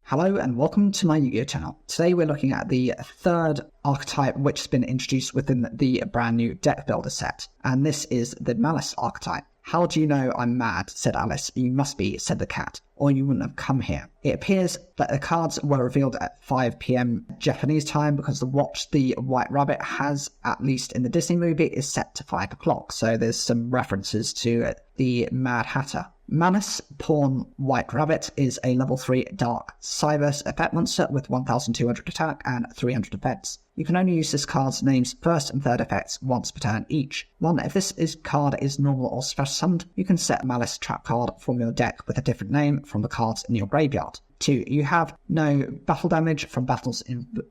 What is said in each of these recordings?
Hello and welcome to my Yugioh channel. Today we're looking at the third archetype which has been introduced within the brand new deck builder set, and this is the Malice archetype. "How do you know I'm mad?" said Alice. "You must be," said the cat, "or you wouldn't have come here." It appears that the cards were revealed at 5 PM Japanese time because the watch the White Rabbit has, at least in the Disney movie, is set to 5 o'clock, so there's some references to the Mad Hatter. Malice Pawn White Rabbit is a level 3 Dark Cyberse effect monster with 1200 attack and 300 defense. You can only use this card's name's first and third effects once per turn each. 1. If this card is normal or special summoned, you can set a Malice trap card from your deck with a different name from the cards in your graveyard. 2. You have no battle damage from battles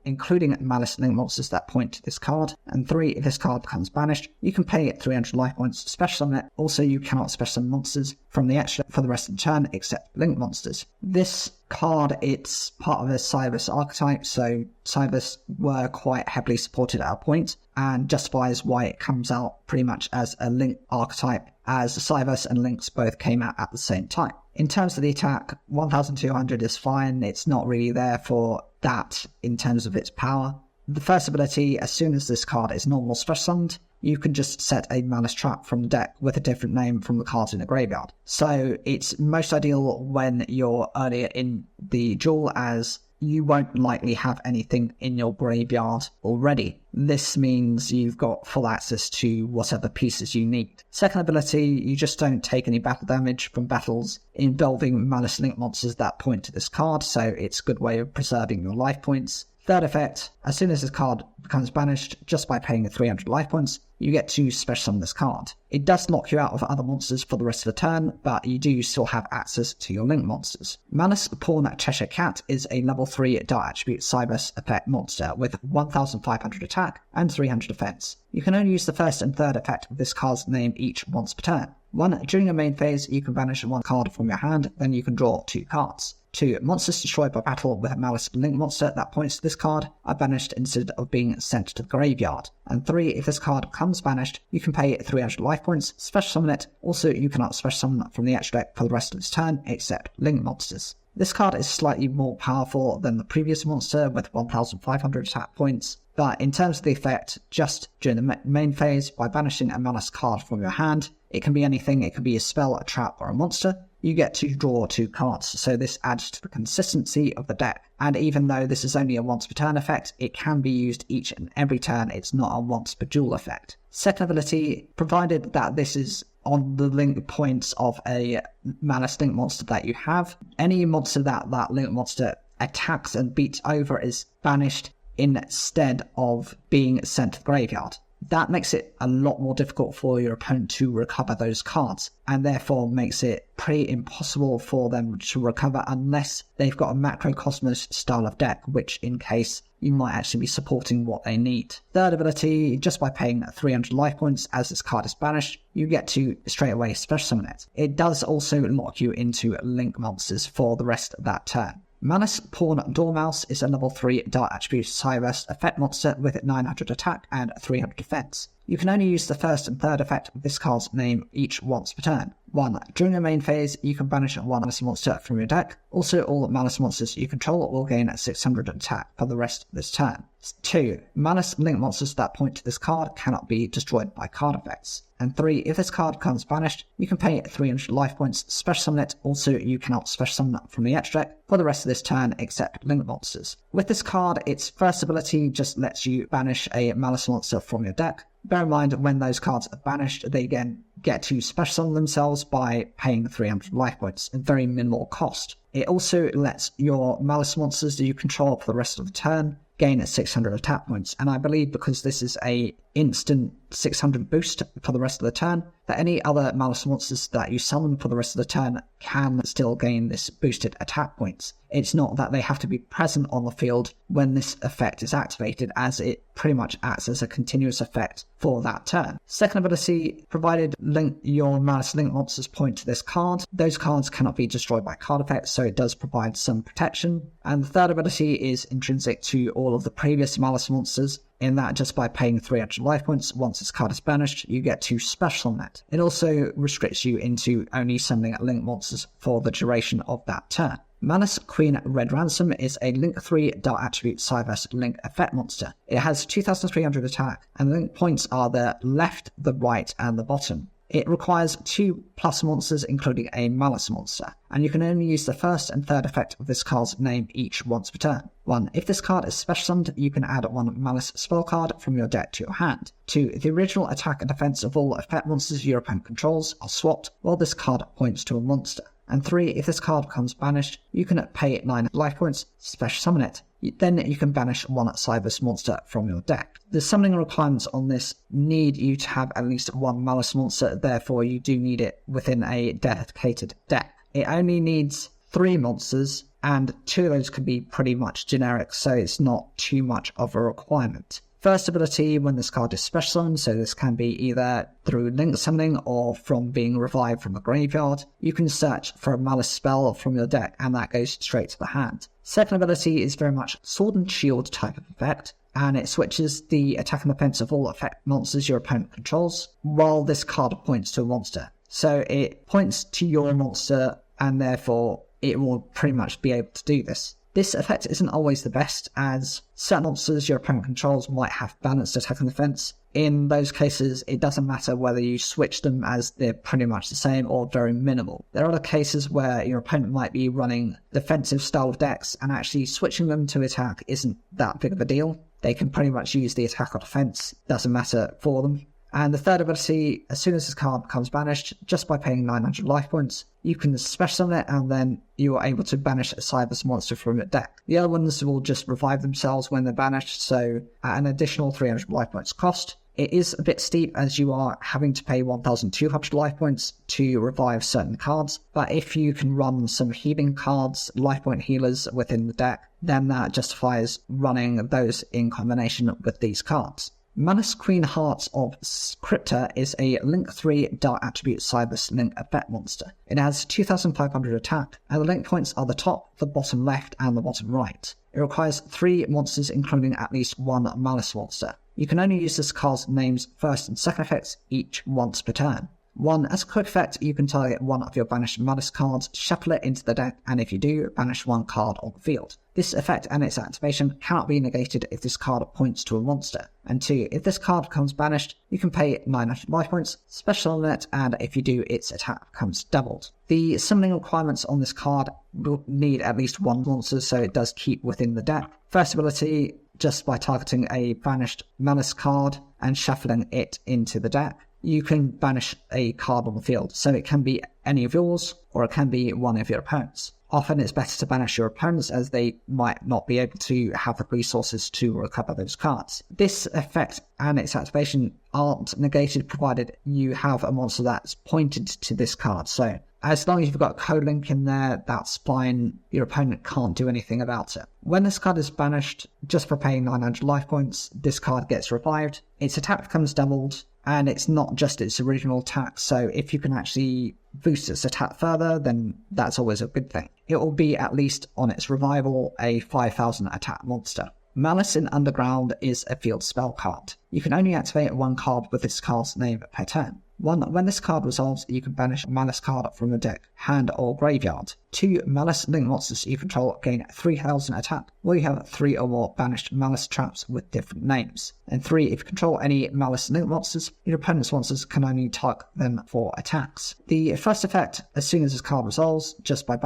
including Malice link monsters that point to this card. And 3. If this card becomes banished, you can pay it 300 life points to special summon it. Also, you cannot special summon monsters from the extra for the rest of the turn except link monsters. This card, it's part of a Cyberse archetype, so Cyberse were quite heavily supported at a point, and justifies why it comes out pretty much as a link archetype, as Cyberse and links both came out at the same time. In terms of the attack, 1200 is fine. It's not really there for that in terms of its power. The first ability, as soon as this card is normal special summoned, you can just set a Malice trap from the deck with a different name from the cards in the graveyard. So it's most ideal when you're earlier in the duel, as you won't likely have anything in your graveyard already. This means you've got full access to whatever pieces you need. Second ability, you just don't take any battle damage from battles involving Malice link monsters that point to this card, so it's a good way of preserving your life points. Third effect, as soon as this card becomes banished, just by paying 300 life points, you get to special summon this card. It does lock you out of other monsters for the rest of the turn, but you do still have access to your link monsters. Malice Pawn Cheshire Cat is a level 3 Dark Attribute Cyberse effect monster with 1500 attack and 300 defense. You can only use the first and third effect of this card's name each once per turn. 1. During your main phase, you can banish one card from your hand, then you can draw 2 cards. 2. Monsters destroyed by battle with a Malice link monster that points to this card are banished instead of being sent to the graveyard. And 3. If this card becomes banished, you can pay 300 life points, special summon it. Also, you cannot special summon from the extra deck for the rest of this turn, except link monsters. This card is slightly more powerful than the previous monster with 1500 attack points, but in terms of the effect, just during the main phase, by banishing a Malice card from your hand, it can be anything, it can be a spell, a trap, or a monster, you get to draw 2 cards, so this adds to the consistency of the deck. And even though this is only a once per turn effect, it can be used each and every turn, it's not a once per duel effect. Second ability, provided that this is on the link points of a Malice link monster that you have, any monster that link monster attacks and beats over is banished instead of being sent to the graveyard. That makes it a lot more difficult for your opponent to recover those cards, and therefore makes it pretty impossible for them to recover unless they've got a Macrocosmos style of deck, which in case you might actually be supporting what they need. Third ability, just by paying 300 life points as this card is banished, you get to straight away special summon it. It does also lock you into link monsters for the rest of that turn. Malice Pawn Dormouse is a level 3 Dark Attribute Cyberse effect monster with 900 attack and 300 defense. You can only use the first and third effect of this card's name each once per turn. 1. During your main phase, you can banish one Malice monster from your deck. Also, all Malice monsters you control will gain 600 attack for the rest of this turn. 2. Malice link monsters that point to this card cannot be destroyed by card effects. And 3. If this card becomes banished, you can pay 300 life points to special summon it. Also, you cannot special summon from the extra deck for the rest of this turn except link monsters. With this card, its first ability just lets you banish a Malice monster from your deck. Bear in mind, when those cards are banished, they again get to special summon themselves by paying 300 life points at very minimal cost. It also lets your Malice monsters that you control for the rest of the turn gain 600 attack points, and I believe because this is a instant 600 boost for the rest of the turn, that any other Malice monsters that you summon for the rest of the turn can still gain this boosted attack points. It's not that they have to be present on the field when this effect is activated, as it pretty much acts as a continuous effect for that turn. Second ability, provided your Malice link monsters point to this card, those cards cannot be destroyed by card effects, so it does provide some protection. And the third ability is intrinsic to all of the previous Malice monsters, in that just by paying 300 life points, once this card is banished, you get to special summon it. It also restricts you into only summoning link monsters for the duration of that turn. Malice Queen Red Ransom is a Link 3 Dark Attribute Cyberse Link effect monster. It has 2300 attack, and the link points are the left, the right, and the bottom. It requires 2+ monsters, including a Malice monster, and you can only use the first and third effect of this card's name each once per turn. 1. If this card is special summoned, you can add 1 Malice spell card from your deck to your hand. 2. The original attack and defense of all effect monsters your opponent controls are swapped while this card points to a monster. And 3. If this card becomes banished, you can pay 9 life points, special summon it. Then you can banish 1 Cyberse monster from your deck. The summoning requirements on this need you to have at least 1 Malice monster, therefore you do need it within a dedicated deck. It only needs 3 monsters, and 2 of those can be pretty much generic, so it's not too much of a requirement. First ability when this card is special summoned, so this can be either through link summoning or from being revived from the graveyard. You can search for a Malice spell from your deck, and that goes straight to the hand. Second ability is very much Sword and Shield type of effect, and it switches the attack and defense of all effect monsters your opponent controls, while this card points to a monster. So it points to your monster, and therefore it will pretty much be able to do this. This effect isn't always the best, as certain monsters your opponent controls might have balanced attack and defense. In those cases, it doesn't matter whether you switch them, as they're pretty much the same or very minimal. There are other cases where your opponent might be running defensive style decks, and actually switching them to attack isn't that big of a deal. They can pretty much use the attack or defense, doesn't matter for them. And the third ability, as soon as this card becomes banished, just by paying 900 life points, you can special summon it, and then you are able to banish a Cyberse monster from your deck. The other ones will just revive themselves when they're banished, so at an additional 300 life points cost. It is a bit steep, as you are having to pay 1200 life points to revive certain cards, but if you can run some healing cards, life point healers within the deck, then that justifies running those in combination with these cards. Malice Queen Hearts of Crypta is a Link 3 Dark Attribute Cyberse Link effect monster. It has 2500 attack, and the link points are the top, the bottom left, and the bottom right. It requires 3 monsters, including at least 1 Malice monster. You can only use this card's name's first and second effects each once per turn. 1. As a quick effect, you can target 1 of your banished Malice cards, shuffle it into the deck, and if you do, banish 1 card on the field. This effect and its activation cannot be negated if this card points to a monster. And 2. If this card becomes banished, you can pay 900 life points, special summon it, and if you do, its attack becomes doubled. The summoning requirements on this card will need at least 1 monster, so it does keep within the deck. First ability, just by targeting a banished Malice card and shuffling it into the deck, you can banish a card on the field, so it can be any of yours, or it can be one of your opponents. Often it's better to banish your opponents, as they might not be able to have the resources to recover those cards. This effect and its activation aren't negated provided you have a monster that's pointed to this card, so as long as you've got a code link in there, that's fine. Your opponent can't do anything about it. When this card is banished, just for paying 900 life points, this card gets revived, its attack becomes doubled, and it's not just its original attack, so if you can actually boost its attack further, then that's always a good thing. It will be, at least on its revival, a 5000 attack monster. Malice in Underground is a field spell card. You can only activate 1 card with this card's name per turn. 1. When this card resolves, you can banish a Malice card from your deck, hand, or graveyard. 2. Malice link monsters you control gain 3000 attack, where you have 3 or more banished Malice traps with different names. And 3. If you control any Malice link monsters, your opponent's monsters can only target them for attacks. The first effect, as soon as this card resolves, just by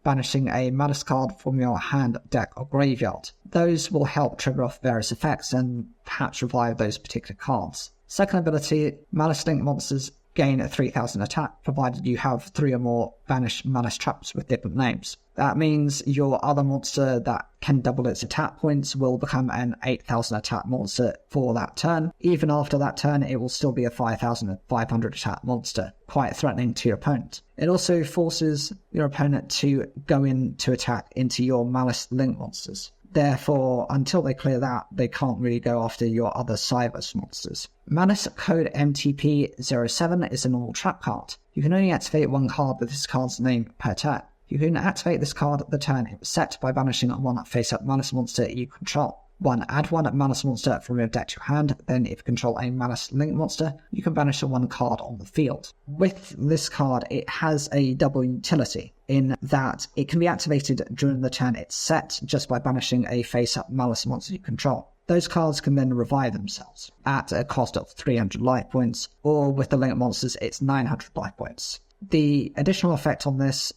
banishing a Malice card from your hand, deck, or graveyard. Those will help trigger off various effects and perhaps revive those particular cards. Second ability, Malice Link monsters gain 3000 attack, provided you have 3 or more banished Malice traps with different names. That means your other monster that can double its attack points will become an 8000 attack monster for that turn. Even after that turn, it will still be a 5500 attack monster, quite threatening to your opponent. It also forces your opponent to go in to attack into your Malice Link monsters. Therefore, until they clear that, they can't really go after your other Cyberse monsters. Malice code MTP07 is a normal trap card. You can only activate 1 card with this card's name per turn. You can activate this card at the turn it was set by banishing 1 face-up Malice monster you control. 1. Add 1 Malice monster from your deck to your hand, then if you control a Malice Link monster, you can banish 1 card on the field. With this card, it has a double utility. in that it can be activated during the turn it's set just by banishing a face-up malice monster you control. Those cards can then revive themselves at a cost of 300 life points, or with the link monsters it's 900 life points. The additional effect on this,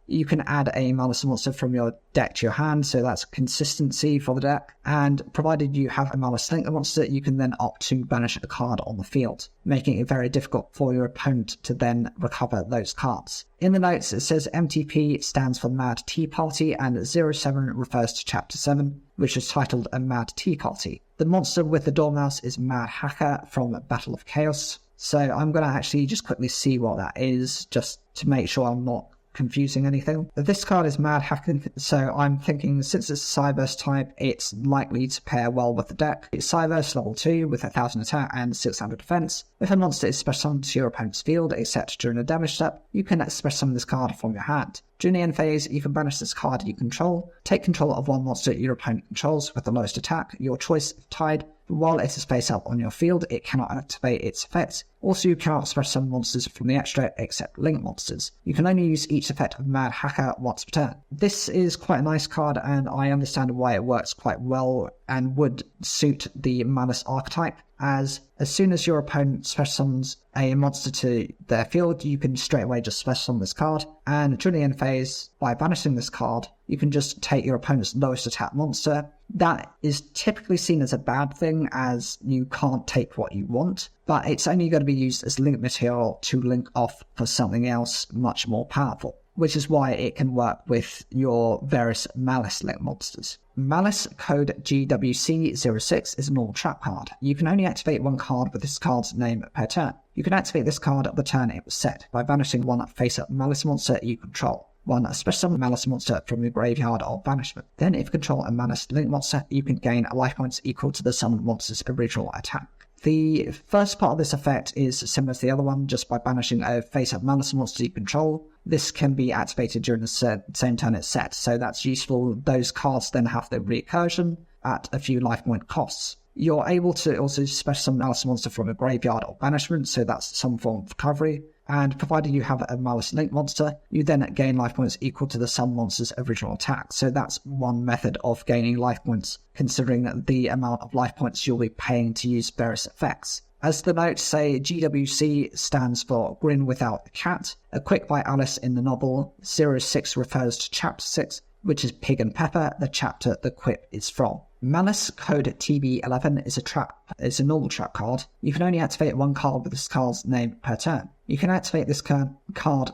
you can add a malice monster from your deck to your hand, so that's consistency for the deck, and provided you have a malice link monster, you can then opt to banish a card on the field, making it very difficult for your opponent to then recover those cards. In the notes it says MTP stands for Mad Tea Party, and 07 refers to Chapter 7, which is titled A Mad Tea Party. The monster with the Dormouse is Mad Hacker from Battle of Chaos. So I'm going to actually just quickly see what that is, just to make sure I'm not confusing anything. This card is Mad Hacker, so I'm thinking since it's a Cyberse type, it's likely to pair well with the deck. It's Cyberse level 2 with 1000 attack and 600 defense. If a monster is special summoned to your opponent's field, except during a damage step, you can special summon this card from your hand. During the end phase, you can banish this card you control, take control of one monster your opponent controls with the lowest attack, your choice if tied. While it is face up on your field, it cannot activate its effects. Also, you cannot special summon monsters from the extra except link monsters. You can only use each effect of Mad Hacker once per turn. This is quite a nice card, and I understand why it works quite well and would suit the Malice archetype, as soon as your opponent special summons a monster to their field, you can straight away just special summon this card, and during the end phase, by banishing this card, you can just take your opponent's lowest attack monster. That is typically seen as a bad thing, as you can't take what you want, but it's only going to be used as link material to link off for something else much more powerful, which is why it can work with your various Malice link monsters. Malice code GWC06 is a normal trap card. You can only activate one card with this card's name per turn. You can activate this card at the turn it was set by banishing one face-up Malice monster you control. One special summon Malice monster from your graveyard or banishment. Then if you control a Malice link monster, you can gain life points equal to the summoned monster's original attack. The first part of this effect is similar to the other one, just by banishing a face-up Malice monster you control. This can be activated during the same turn it's set, so that's useful. Those cards then have the recursion at a few life point costs. You're able to also special summon Malice monster from a graveyard or banishment, so that's some form of recovery. And provided you have a Malice link monster, you then gain life points equal to the sum monster's original attack. So that's one method of gaining life points, considering the amount of life points you'll be paying to use various effects. As the notes say, GWC stands for Grin Without the Cat. A quip by Alice in the novel 06 refers to Chapter 6, which is Pig and Pepper, the chapter the quip is from. Malice code TB11 is a normal trap card. You can only activate one card with this card's name per turn. You can activate this card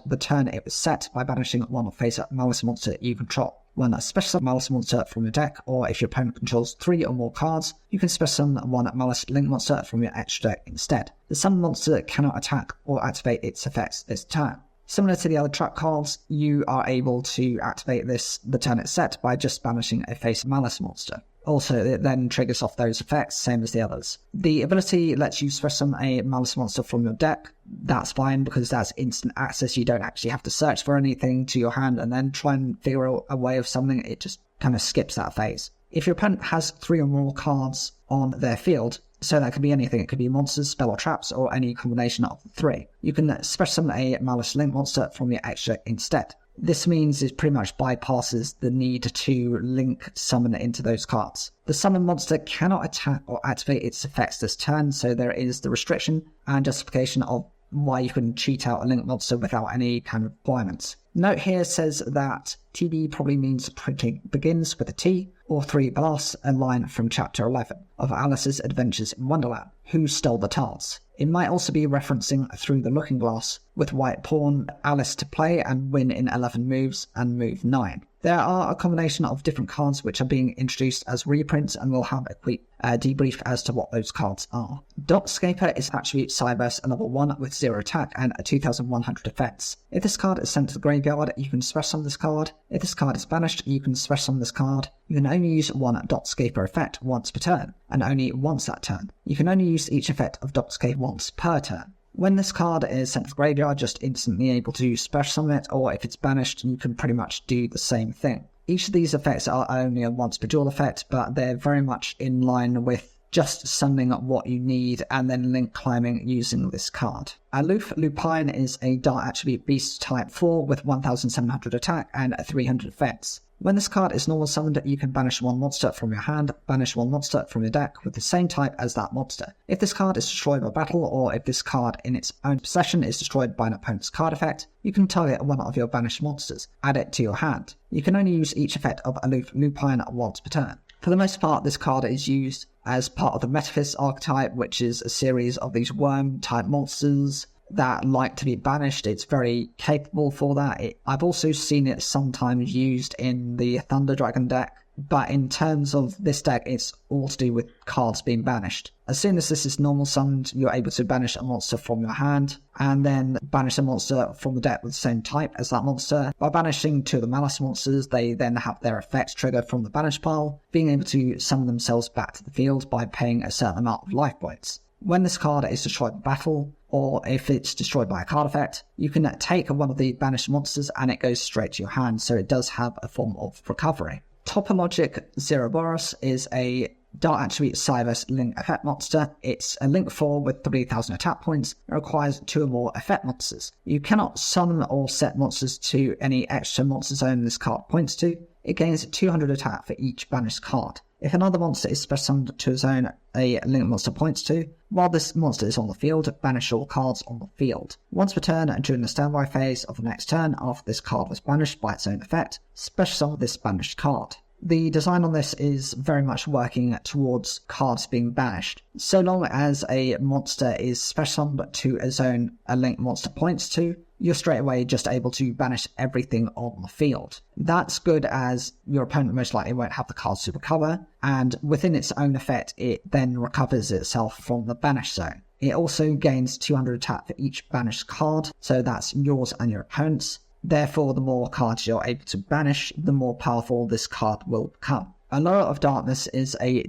the turn it was set by banishing one face-up Malice monster you control. One special Malice monster from your deck, or if your opponent controls 3 or more cards, you can special summon one Malice link monster from your extra deck instead. The summon monster cannot attack or activate its effects this turn. Similar to the other trap cards, you are able to activate the turn it's set by just banishing a face Malice monster. Also, it then triggers off those effects, same as the others. The ability lets you special summon a Malice monster from your deck. That's fine because that's instant access. You don't actually have to search for anything to your hand and then try and figure out a way of summoning. It just kind of skips that phase. If your opponent has 3 or more cards on their field, so that could be anything, it could be monsters, spell or traps, or any combination of the 3, you can special summon a Malice link monster from your extra instead. This means it pretty much bypasses the need to link summon into those cards. The summon monster cannot attack or activate its effects this turn, so there is the restriction and justification of why you can cheat out a link monster without any kind of requirements. Note here says that TB probably means printing begins with a T, or 3 plus, a line from Chapter 11 of Alice's Adventures in Wonderland, Who Stole the Tarts. It might also be referencing Through the Looking Glass, with white pawn, Alice to play and win in 11 moves and move 9. There are a combination of different cards which are being introduced as reprints, and we'll have a quick debrief as to what those cards are. Dockscaper is attribute Cyberse a level 1 with 0 attack and a 2100 defense. If this card is sent to the graveyard, you can special summon this card. If this card is banished, you can special summon this card. You can only use one Dockscaper effect once per turn, and only once that turn. You can only use each effect of Dockscaper once per turn. When this card is sent to the graveyard, just instantly able to special summon it, or if it's banished, you can pretty much do the same thing. Each of these effects are only a once per duel effect, but they're very much in line with just summoning what you need and then link climbing using this card. Aloof Lupine is a Dart attribute beast type 4 with 1700 attack and 300 defense. When this card is normal summoned, you can banish one monster from your hand, banish one monster from your deck with the same type as that monster. If this card is destroyed by battle, or if this card in its own possession is destroyed by an opponent's card effect, you can target one of your banished monsters, add it to your hand. You can only use each effect of Aloof Lupine once per turn. For the most part, this card is used as part of the Metaphys archetype, which is a series of these worm-type monsters that like to be banished. It's very capable for that. I've also seen it sometimes used in the Thunder Dragon deck, but in terms of this deck, it's all to do with cards being banished. As soon as this is normal summoned, you're able to banish a monster from your hand, and then banish a monster from the deck with the same type as that monster. By banishing two of the Malice monsters, they then have their effects triggered from the banish pile, being able to summon themselves back to the field by paying a certain amount of life points. When this card is destroyed in battle, or if it's destroyed by a card effect, you can take one of the banished monsters and it goes straight to your hand, so it does have a form of recovery. Topologic Zeroboros is a Dart attribute Cybers link effect monster. It's a link 4 with 3000 attack points. It requires 2 or more effect monsters. You cannot summon or set monsters to any extra monster zone this card points to. It gains 200 attack for each banished card. If another monster is special summoned to a zone a link monster points to, while this monster is on the field, banish all cards on the field. Once per turn and during the standby phase of the next turn after this card was banished by its own effect, special summon this banished card. The design on this is very much working towards cards being banished. So long as a monster is special summoned to a zone a link monster points to, you're straight away just able to banish everything on the field. That's good as your opponent most likely won't have the cards to recover, and within its own effect it then recovers itself from the banish zone. It also gains 200 attack for each banished card, so that's yours and your opponent's. Therefore, the more cards you're able to banish, the more powerful this card will become. Allure of Darkness is a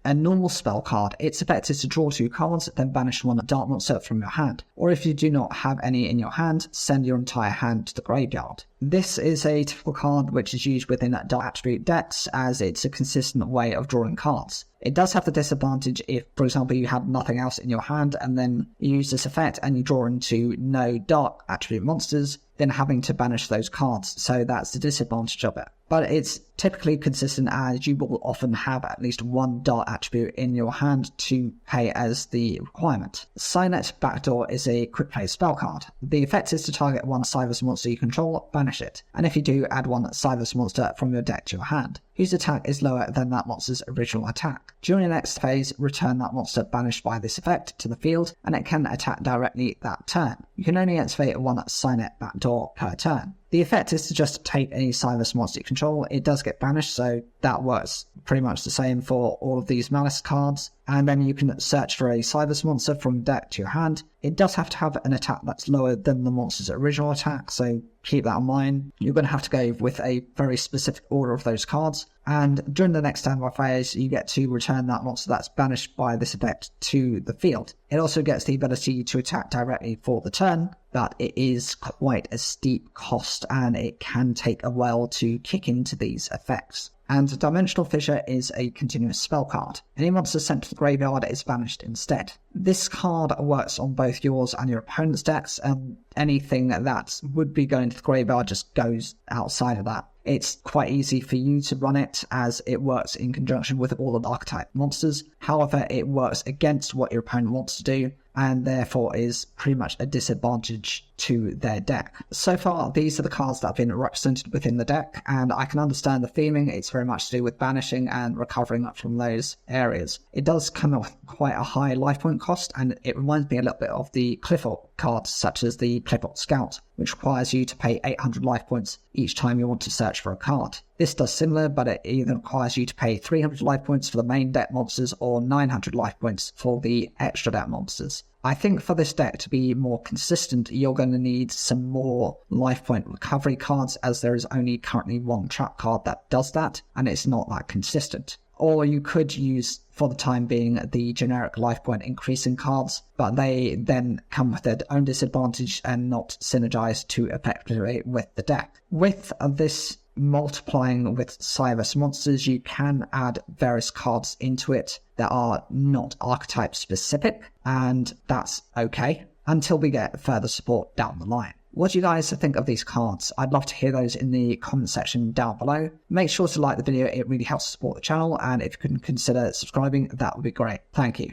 normal spell card. Its effect is to draw 2 cards, then banish one Dark monster from your hand. Or if you do not have any in your hand, send your entire hand to the graveyard. This is a typical card which is used within Dark attribute decks, as it's a consistent way of drawing cards. It does have the disadvantage if, for example, you have nothing else in your hand and then you use this effect and you draw into no Dark attribute monsters, then having to banish those cards, so that's the disadvantage of it. But it's typically consistent as you will often have at least one Dart attribute in your hand to pay as the requirement. Signet Backdoor is a quick play spell card. The effect is to target one Cybers monster you control, banish it, and if you do, add one Cybers monster from your deck to your hand, whose attack is lower than that monster's original attack. During the next phase, return that monster banished by this effect to the field, and it can attack directly that turn. You can only activate one Signet Backdoor per turn. The effect is to just take any Cybers monster you control. It does get banished, so that works pretty much the same for all of these Malice cards. And then you can search for a Cybers monster from deck to your hand. It does have to have an attack that's lower than the monster's original attack, so keep that in mind. You're going to have to go with a very specific order of those cards. And during the next standby phase, you get to return that monster that's banished by this effect to the field. It also gets the ability to attack directly for the turn, but it is quite a steep cost and it can take a while to kick into these effects. And Dimensional Fissure is a continuous spell card. Any monster sent to the graveyard is banished instead. This card works on both yours and your opponent's decks, and anything that would be going to the graveyard just goes outside of that. It's quite easy for you to run it as it works in conjunction with all of the archetype monsters. However, it works against what your opponent wants to do, and therefore is pretty much a disadvantage to their deck. So far, these are the cards that have been represented within the deck, and I can understand the feeling. It's very much to do with banishing and recovering from those areas. It does come with quite a high life point cost, and it reminds me a little bit of the Clifford cards, such as the Clifford Scout, which requires you to pay 800 life points each time you want to search for a card. This does similar, but it either requires you to pay 300 life points for the main deck monsters or 900 life points for the extra deck monsters. I think for this deck to be more consistent, you're going to need some more life point recovery cards, as there is only currently one trap card that does that, and it's not that consistent. Or you could use, for the time being, the generic life point increasing cards, but they then come with their own disadvantage and not synergize too effectively with the deck. With this multiplying with Cyrus monsters, you can add various cards into it that are not archetype specific, and that's okay until we get further support down the line. What do you guys think of these cards? I'd love to hear those in the comment section down below. Make sure to like the video, it really helps support the channel, and if you can consider subscribing, that would be great. Thank you.